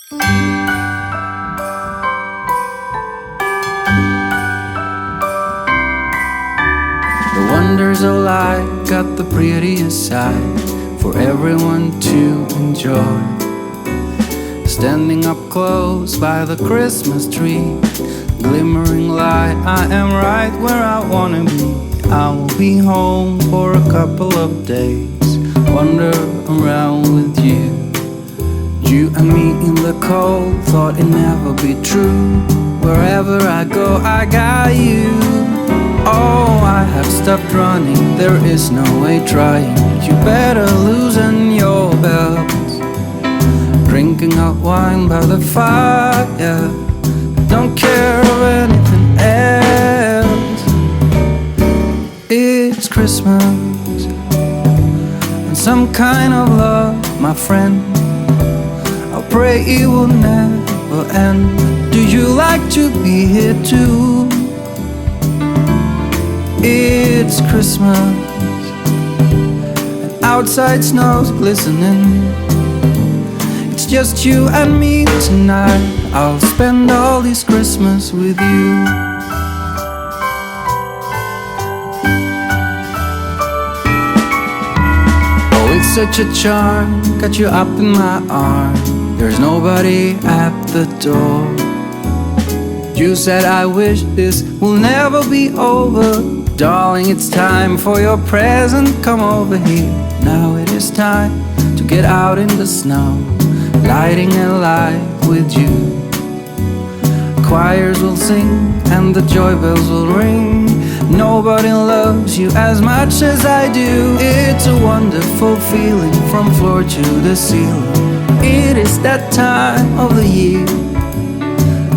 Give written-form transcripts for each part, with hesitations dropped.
The wonders of life got the prettiest side for everyone to enjoy. Standing up close by the Christmas tree, glimmering light, I am right where I wanna be. I will be home for a couple of days, wander around with you. You and me in the cold, thought it'd never be true. Wherever I go, I got you. Oh, I have stopped running, there is no way trying. You better loosen your belt. Drinking hot wine by the fire, don't care of anything else. It's Christmas and some kind of love, my friend. I pray it will never end. Do you like to be here too? It's Christmas and outside snow's glistening. It's just you and me tonight. I'll spend all this Christmas with you. Oh, it's such a charm, got you up in my arms. There's nobody at the door. You said I wish this will never be over. Darling, it's time for your present, come over here. Now it is time to get out in the snow, lighting a light with you. Choirs will sing and the joy bells will ring. Nobody loves you as much as I do. It's a wonderful feeling from floor to the ceiling. It is that time of the year,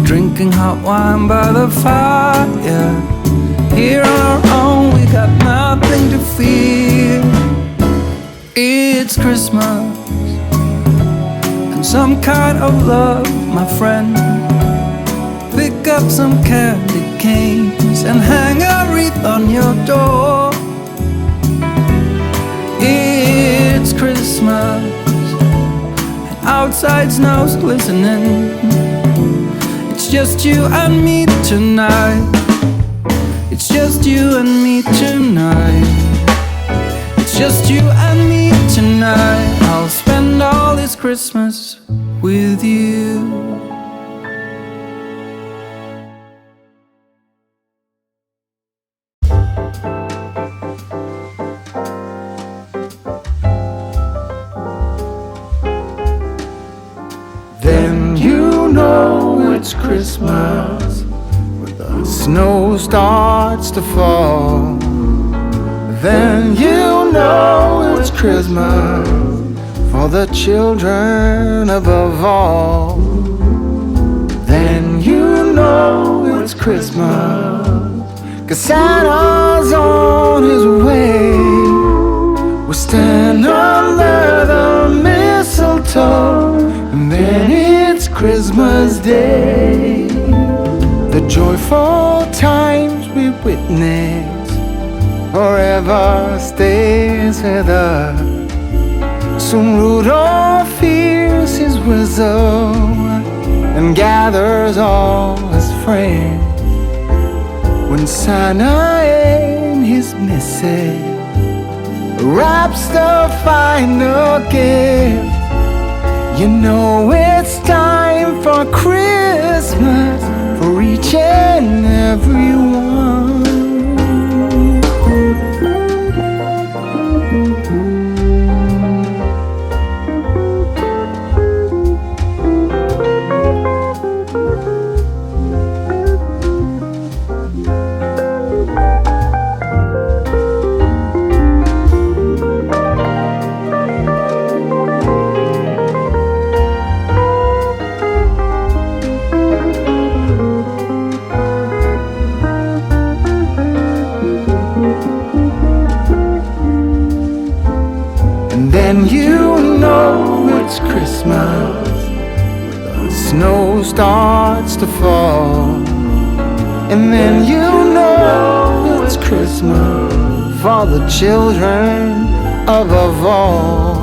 drinking hot wine by the fire. Here on our own, we got nothing to fear. It's Christmas and some kind of love, my friend. Pick up some candy canes and hang a wreath on your door. It's Christmas and outside snow's glistening. It's just you and me tonight. It's just you and me tonight. It's just you and me tonight. I'll spend all this Christmas with you. Then you know it's Christmas when the snow starts to fall. Then you know it's Christmas for the children above all. Then you know it's Christmas 'cause Santa's on his way. We'll stand under the mistletoe, and then it's Christmas Day. The joyful times we witness forever stays with us. Soon Rudolph hears his whistle and gathers all his friends. When Santa and his missus wraps the final gift, you know it's time for Christmas for each and every one. And you know it's Christmas when the snow starts to fall. And then you know it's Christmas for the children above all.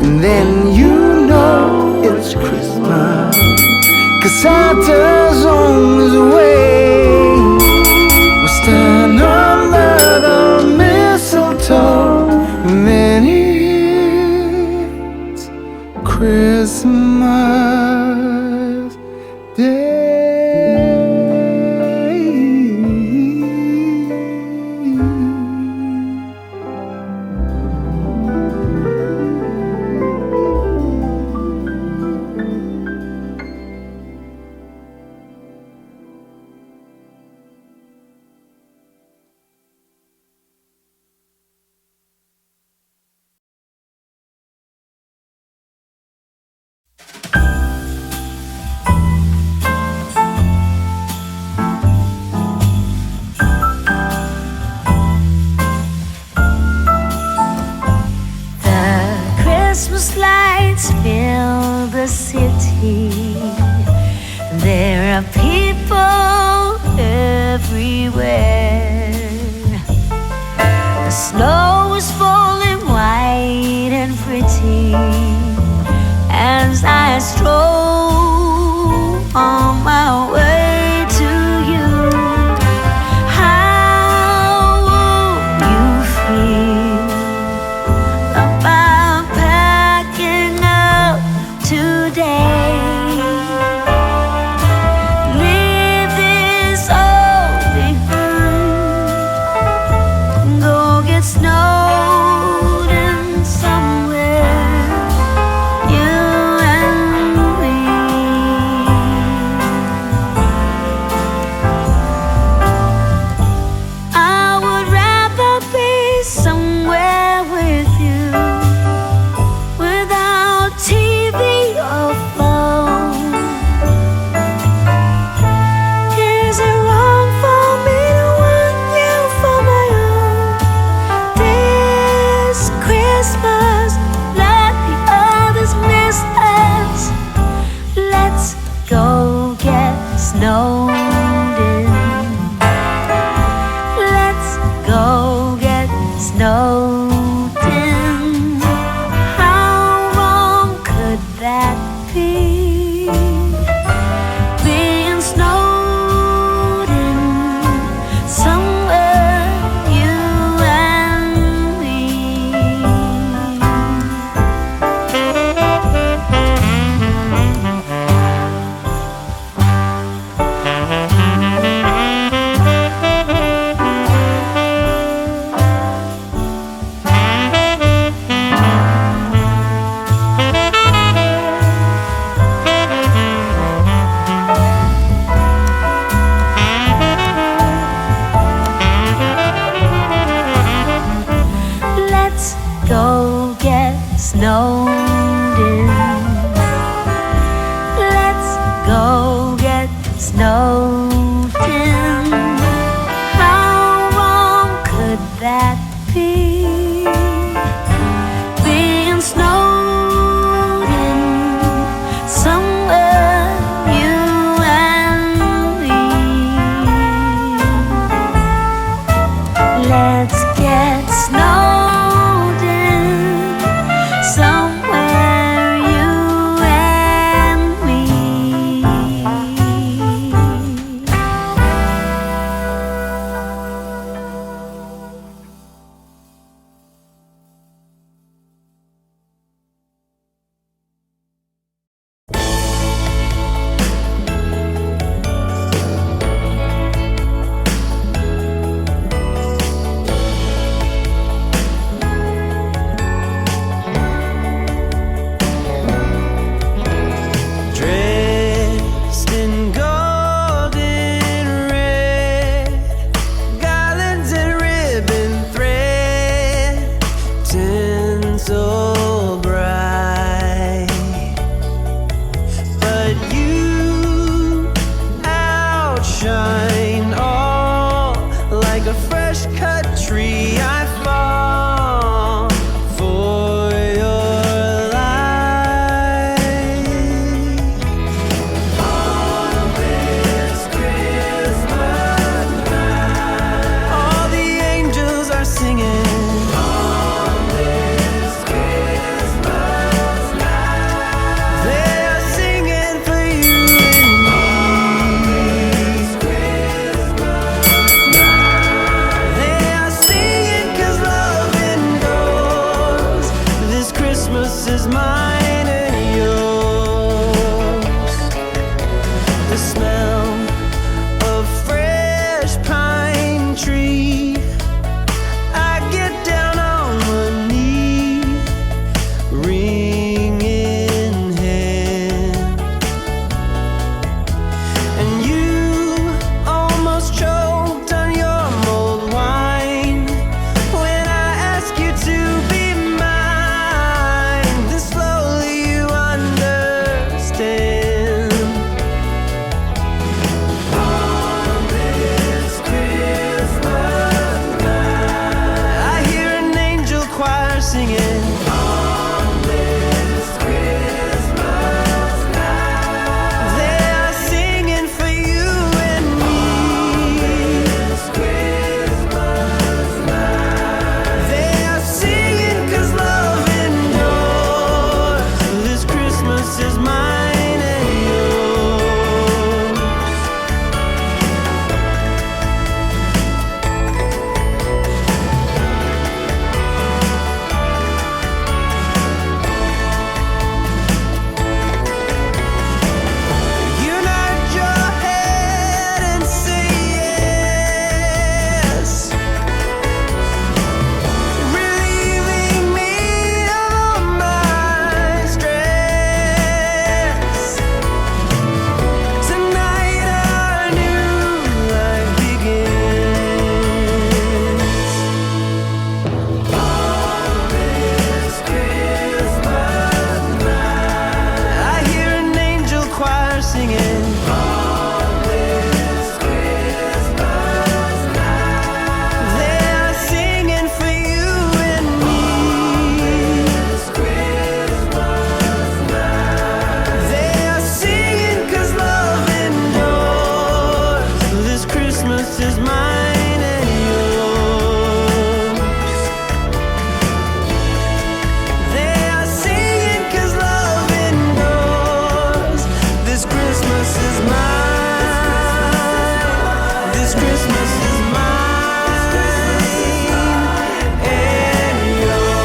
And then you know it's Christmas Santa's on his way. We'll stand under the mistletoe, and then it's Christmas Day. Christmas lights fill the city. There are people everywhere. The snow is falling white and pretty as I stroll on my way to you. How will you feel about packing up today? Leave this all behind. Go get snowed in somewhere, you and me. I would rather be somewhere with you, without TV or phone. Is it wrong for me to want you for my own? This Christmas, let the others miss us. Let's go get snowed in. Let's go get snowed in. How wrong could that be? Being snowed in somewhere, you and me. singing. On this Christmas night, they are singing for you and me. On this Christmas night, they are singing 'cause love endures. This Christmas is mine and yours. They are singing 'cause love endures. This Christmas is mine. This Christmas is mine and yours.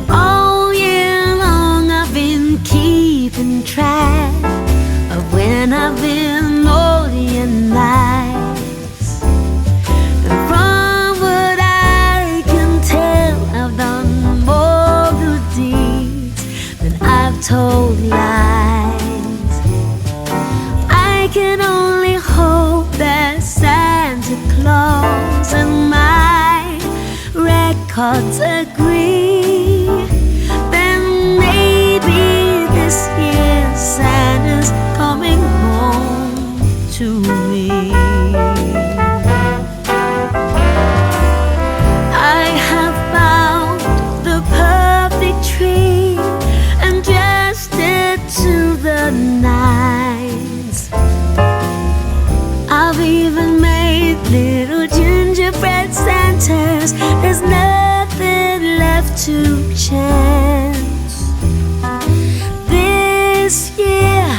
All year long I've been keeping track of when I've been naughty and nice. And from what I can tell, I've done more good deeds than I've told lies. I can only hope that Santa Claus and my records agree. Then maybe this year Santa's coming home to me. I have found the perfect tree and dressed it to the nines. I've even made little gingerbread Santas. There's nothing left to chance. This year,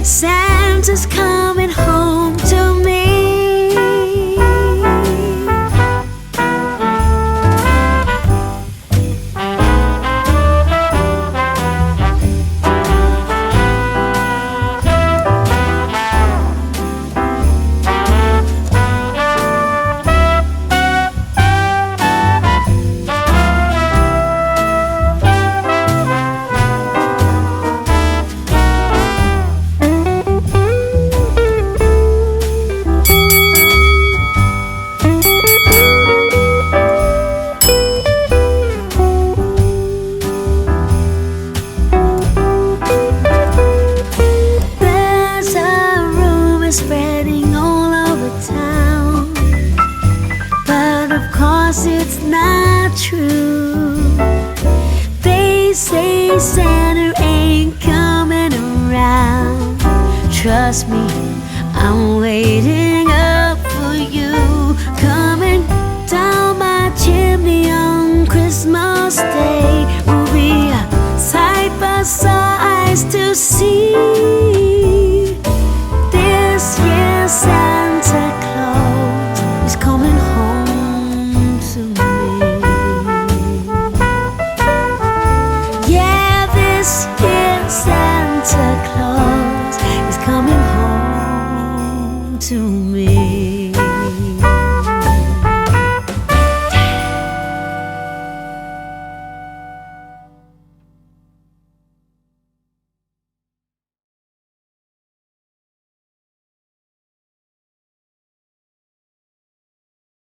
Santa's coming home to me. There's a rumor spreading all over town, but of course it's not true. They say Santa ain't coming around. Trust me, I'm waiting